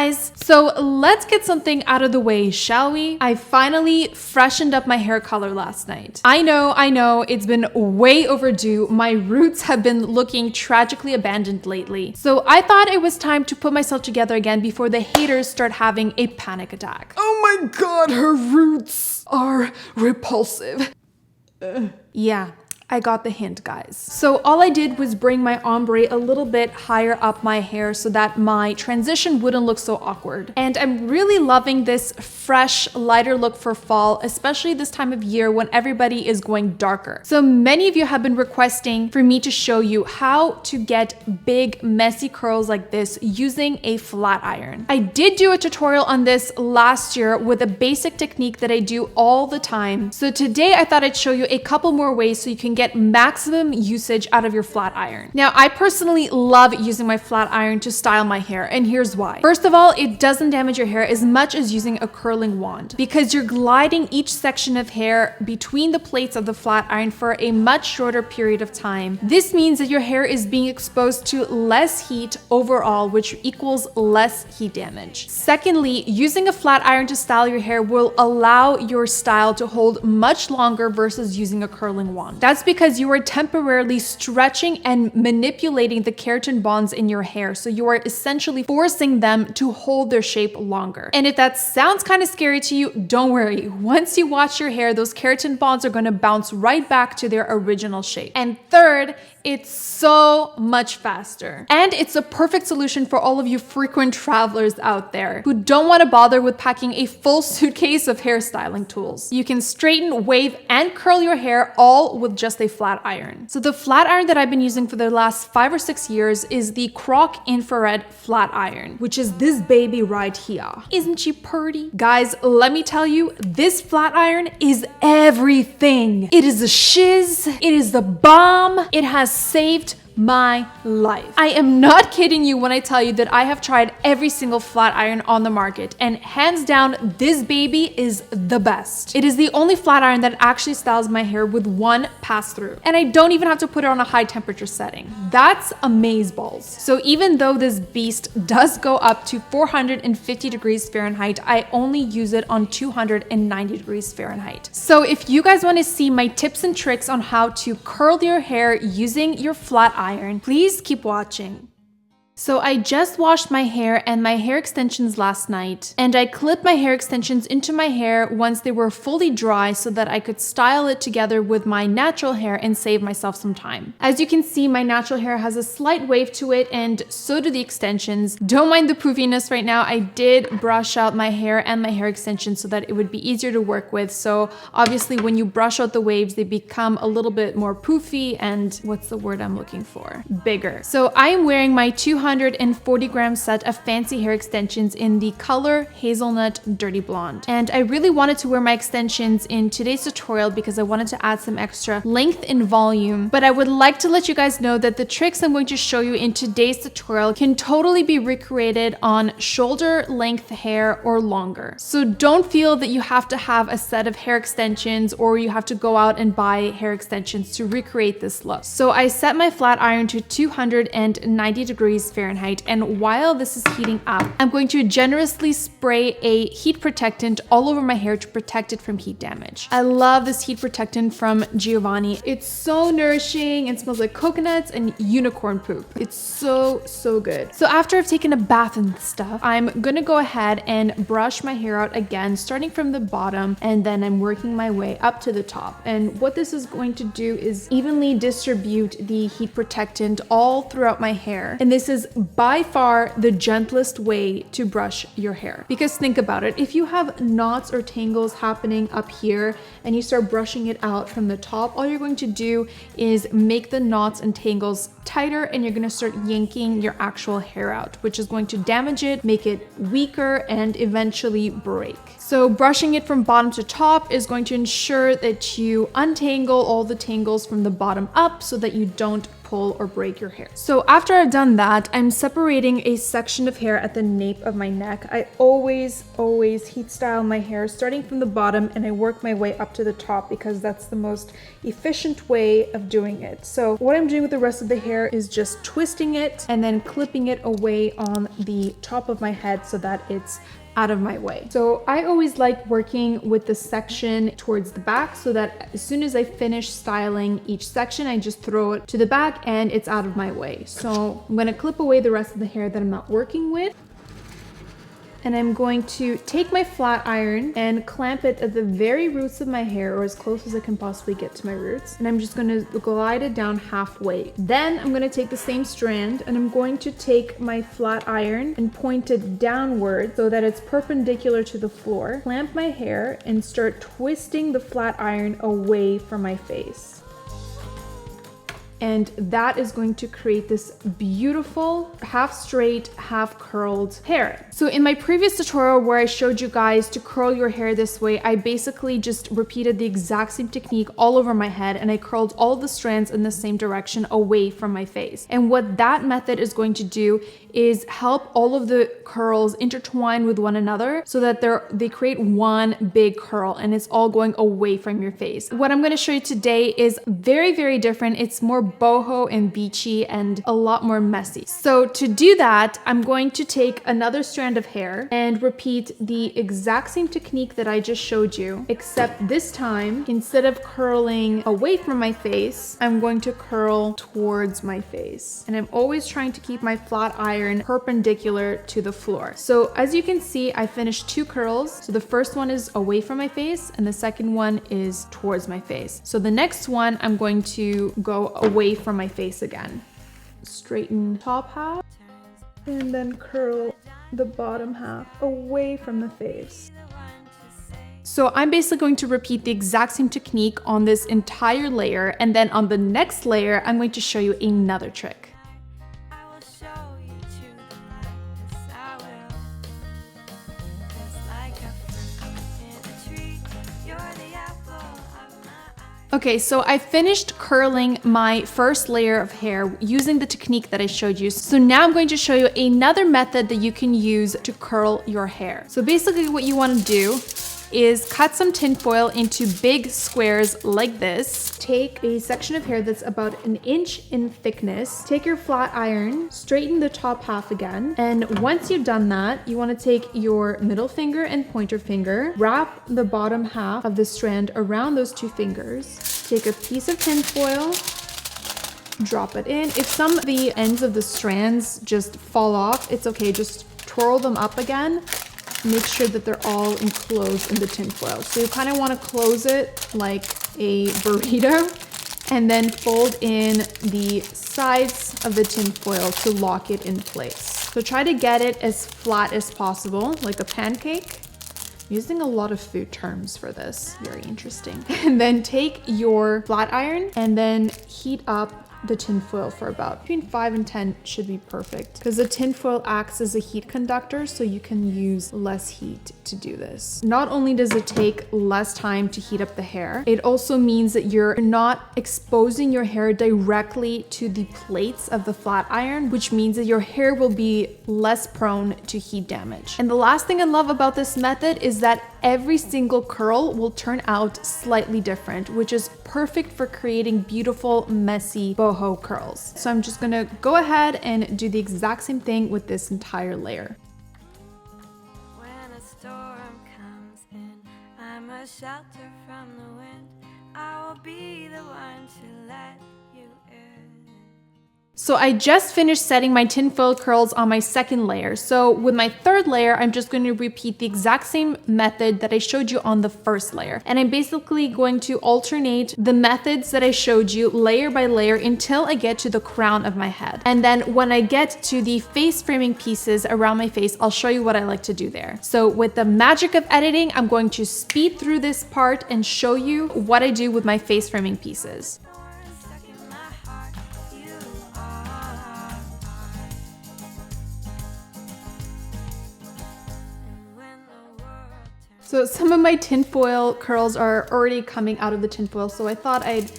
guys. So let's get something out of the way, shall we? I finally freshened up my hair color last night. I know, it's been way overdue. My roots have been looking tragically abandoned lately. So I thought it was time to put myself together again before the haters start having a panic attack. Oh my god, her roots are repulsive. Yeah. I got the hint, guys. So all I did was bring my ombre a little bit higher up my hair so that my transition wouldn't look so awkward. And I'm really loving this fresh, lighter look for fall, especially this time of year when everybody is going darker. So many of you have been requesting for me to show you how to get big, messy curls like this using a flat iron. I did do a tutorial on this last year with a basic technique that I do all the time. So today I thought I'd show you a couple more ways so you can get maximum usage out of your flat iron. Now, I personally love using my flat iron to style my hair, and here's why. First of all, it doesn't damage your hair as much as using a curling wand because you're gliding each section of hair between the plates of the flat iron for a much shorter period of time. This means that your hair is being exposed to less heat overall, which equals less heat damage. Secondly, using a flat iron to style your hair will allow your style to hold much longer versus using a curling wand. That's because you are temporarily stretching and manipulating the keratin bonds in your hair. So you are essentially forcing them to hold their shape longer. And if that sounds kind of scary to you, don't worry. Once you wash your hair, those keratin bonds are going to bounce right back to their original shape. And third, it's so much faster. And it's a perfect solution for all of you frequent travelers out there who don't want to bother with packing a full suitcase of hairstyling tools. You can straighten, wave, and curl your hair all with just a flat iron. So the flat iron that I've been using for the last 5 or 6 years is the CROC infrared flat iron, which is this baby right here. Isn't she pretty? Guys, let me tell you, this flat iron is everything. It is a shiz. It is the bomb. It has saved my life. I am not kidding you when I tell you that I have tried every single flat iron on the market, and hands down, this baby is the best. It is the only flat iron that actually styles my hair with one pass through, and I don't even have to put it on a high temperature setting. That's amazeballs. So even though this beast does go up to 450 degrees Fahrenheit, I only use it on 290 degrees Fahrenheit. So if you guys want to see my tips and tricks on how to curl your hair using your flat iron, please keep watching. So I just washed my hair and my hair extensions last night, and I clipped my hair extensions into my hair once they were fully dry so that I could style it together with my natural hair and save myself some time. As you can see, my natural hair has a slight wave to it, and so do the extensions. Don't mind the poofiness right now. I did brush out my hair and my hair extensions so that it would be easier to work with. So obviously when you brush out the waves, they become a little bit more poofy and what's the word I'm looking for? Bigger. So I am wearing my 240 gram set of fancy hair extensions in the color Hazelnut Dirty Blonde. And I really wanted to wear my extensions in today's tutorial because I wanted to add some extra length and volume. But I would like to let you guys know that the tricks I'm going to show you in today's tutorial can totally be recreated on shoulder length hair or longer. So don't feel that you have to have a set of hair extensions or you have to go out and buy hair extensions to recreate this look. So I set my flat iron to 290 degrees Fahrenheit, and while this is heating up, I'm going to generously spray a heat protectant all over my hair to protect it from heat damage. I love this heat protectant from Giovanni. It's so nourishing and smells like coconuts and unicorn poop. It's so good. So after I've taken a bath and stuff, I'm gonna go ahead and brush my hair out again, starting from the bottom, and then I'm working my way up to the top. And what this is going to do is evenly distribute the heat protectant all throughout my hair. And this is by far the gentlest way to brush your hair. Because think about it, if you have knots or tangles happening up here and you start brushing it out from the top, all you're going to do is make the knots and tangles tighter, and you're going to start yanking your actual hair out, which is going to damage it, make it weaker, and eventually break. So brushing it from bottom to top is going to ensure that you untangle all the tangles from the bottom up so that you don't pull pull or break your hair. So after I've done that, I'm separating a section of hair at the nape of my neck. I always heat style my hair starting from the bottom, and I work my way up to the top because that's the most efficient way of doing it. So what I'm doing with the rest of the hair is just twisting it and then clipping it away on the top of my head so that it's out of my way. So I always like working with the section towards the back so that as soon as I finish styling each section, I just throw it to the back and it's out of my way. So I'm gonna clip away the rest of the hair that I'm not working with. And I'm going to take my flat iron and clamp it at the very roots of my hair, or as close as I can possibly get to my roots. And I'm just going to glide it down halfway. Then I'm going to take the same strand and I'm going to take my flat iron and point it downward so that it's perpendicular to the floor. Clamp my hair and start twisting the flat iron away from my face. And that is going to create this beautiful half straight, half curled hair. So in my previous tutorial where I showed you guys to curl your hair this way, I basically just repeated the exact same technique all over my head, and I curled all the strands in the same direction away from my face. And what that method is going to do is help all of the curls intertwine with one another so that they create one big curl, and it's all going away from your face. What I'm going to show you today is very different. It's more boho and beachy and a lot more messy. So to do that, I'm going to take another strand of hair and repeat the exact same technique that I just showed you, except this time, instead of curling away from my face, I'm going to curl towards my face. And I'm always trying to keep my flat iron perpendicular to the floor. So as you can see, I finished 2 curls. So the first one is away from my face and the second one is towards my face. So the next one, I'm going to go away from my face again. Straighten top half and then curl the bottom half away from the face. So I'm basically going to repeat the exact same technique on this entire layer, and then on the next layer, I'm going to show you another trick. Okay, so I finished curling my first layer of hair using the technique that I showed you. So now I'm going to show you another method that you can use to curl your hair. So basically what you want to do is cut some tinfoil into big squares like this. Take a section of hair that's about 1 inch in thickness. Take your flat iron, straighten the top half again. And once you've done that, you want to take your middle finger and pointer finger, wrap the bottom half of the strand around those 2 fingers. Take a piece of tinfoil, drop it in. If some of the ends of the strands just fall off, it's okay. Just twirl them up again. Make sure that they're all enclosed in the tinfoil. So you kind of want to close it like a burrito and then fold in the sides of the tinfoil to lock it in place. So try to get it as flat as possible, like a pancake. I'm using a lot of food terms for this, very interesting. And then take your flat iron and then heat up the tinfoil for about between 5 and 10 should be perfect, because the tinfoil acts as a heat conductor, so you can use less heat to do this. Not only does it take less time to heat up the hair, it also means that you're not exposing your hair directly to the plates of the flat iron, which means that your hair will be less prone to heat damage. And the last thing I love about this method is that every single curl will turn out slightly different, which is perfect for creating beautiful, messy boho curls. So I'm just gonna go ahead and do the exact same thing with this entire layer. When a storm comes in, I'm a shelter from the wind. I will be the one to let you in. So I just finished setting my tinfoil curls on my second layer. So with my third layer, I'm just going to repeat the exact same method that I showed you on the first layer. And I'm basically going to alternate the methods that I showed you layer by layer until I get to the crown of my head. And then when I get to the face framing pieces around my face, I'll show you what I like to do there. So with the magic of editing, I'm going to speed through this part and show you what I do with my face framing pieces. So some of my tinfoil curls are already coming out of the tinfoil, so I thought I'd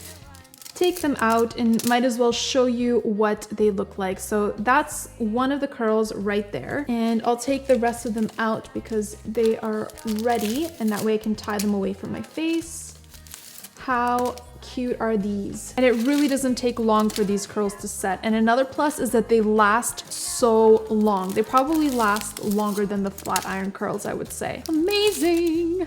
take them out and might as well show you what they look like. So that's one of the curls right there. And I'll take the rest of them out because they are ready, and that way I can tie them away from my face. How cute are these? And it really doesn't take long for these curls to set. And another plus is that they last so long. They probably last longer than the flat iron curls, I would say. Amazing.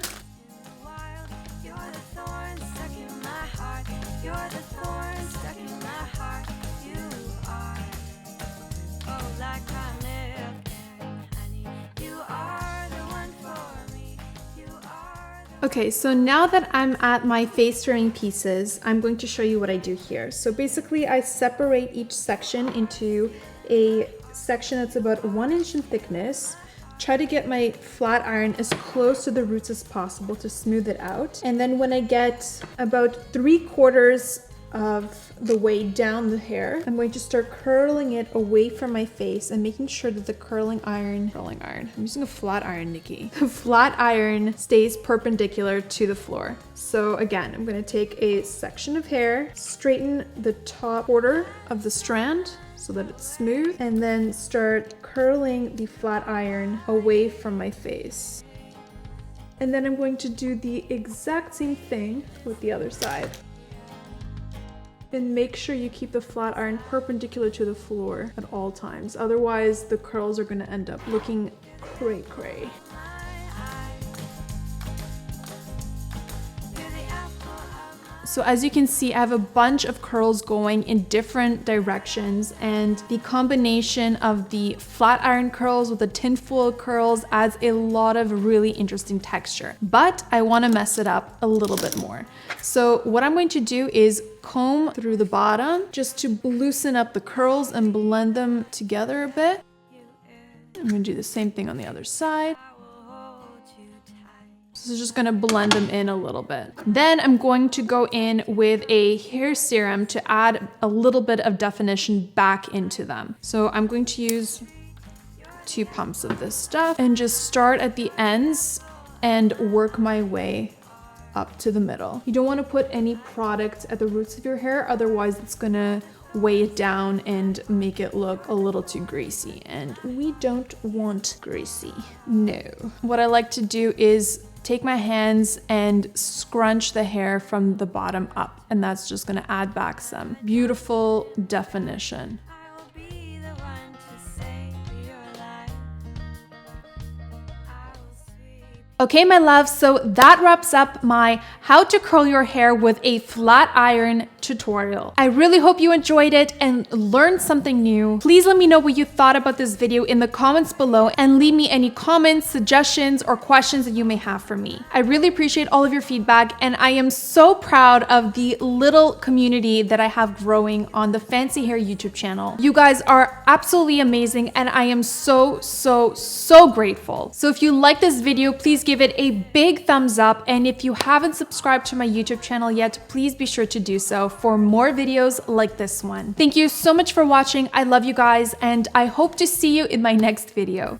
Okay, so now that I'm at my face framing pieces, I'm going to show you what I do here. So basically I separate each section into a section that's about 1 inch in thickness. Try to get my flat iron as close to the roots as possible to smooth it out. And then when I get about 3/4 of the way down the hair, I'm going to start curling it away from my face and making sure that the curling iron, I'm using a flat iron, Niki. The flat iron stays perpendicular to the floor. So again, I'm going to take a section of hair, straighten the top quarter of the strand so that it's smooth, and then start curling the flat iron away from my face. And then I'm going to do the exact same thing with the other side. And make sure you keep the flat iron perpendicular to the floor at all times. Otherwise, the curls are going to end up looking cray-cray. So as you can see, I have a bunch of curls going in different directions, and the combination of the flat iron curls with the tinfoil curls adds a lot of really interesting texture. But I want to mess it up a little bit more. So what I'm going to do is comb through the bottom just to loosen up the curls and blend them together a bit. I'm going to do the same thing on the other side. So just gonna blend them in a little bit. Then I'm going to go in with a hair serum to add a little bit of definition back into them. So I'm going to use 2 pumps of this stuff and just start at the ends and work my way up to the middle. You don't want to put any product at the roots of your hair, otherwise it's gonna weigh it down and make it look a little too greasy, and we don't want greasy. No. What I like to do is take my hands and scrunch the hair from the bottom up, and that's just gonna add back some beautiful definition. Okay, my love, so that wraps up my how to curl your hair with a flat iron tutorial. I really hope you enjoyed it and learned something new. Please let me know what you thought about this video in the comments below, and leave me any comments, suggestions, or questions that you may have for me. I really appreciate all of your feedback, and I am so proud of the little community that I have growing on the Fancy Hair YouTube channel. You guys are absolutely amazing, and I am so grateful. So if you like this video, please give it a big thumbs up, and if you haven't subscribed to my YouTube channel yet, please be sure to do so for more videos like this one. Thank you so much for watching. I love you guys, and I hope to see you in my next video.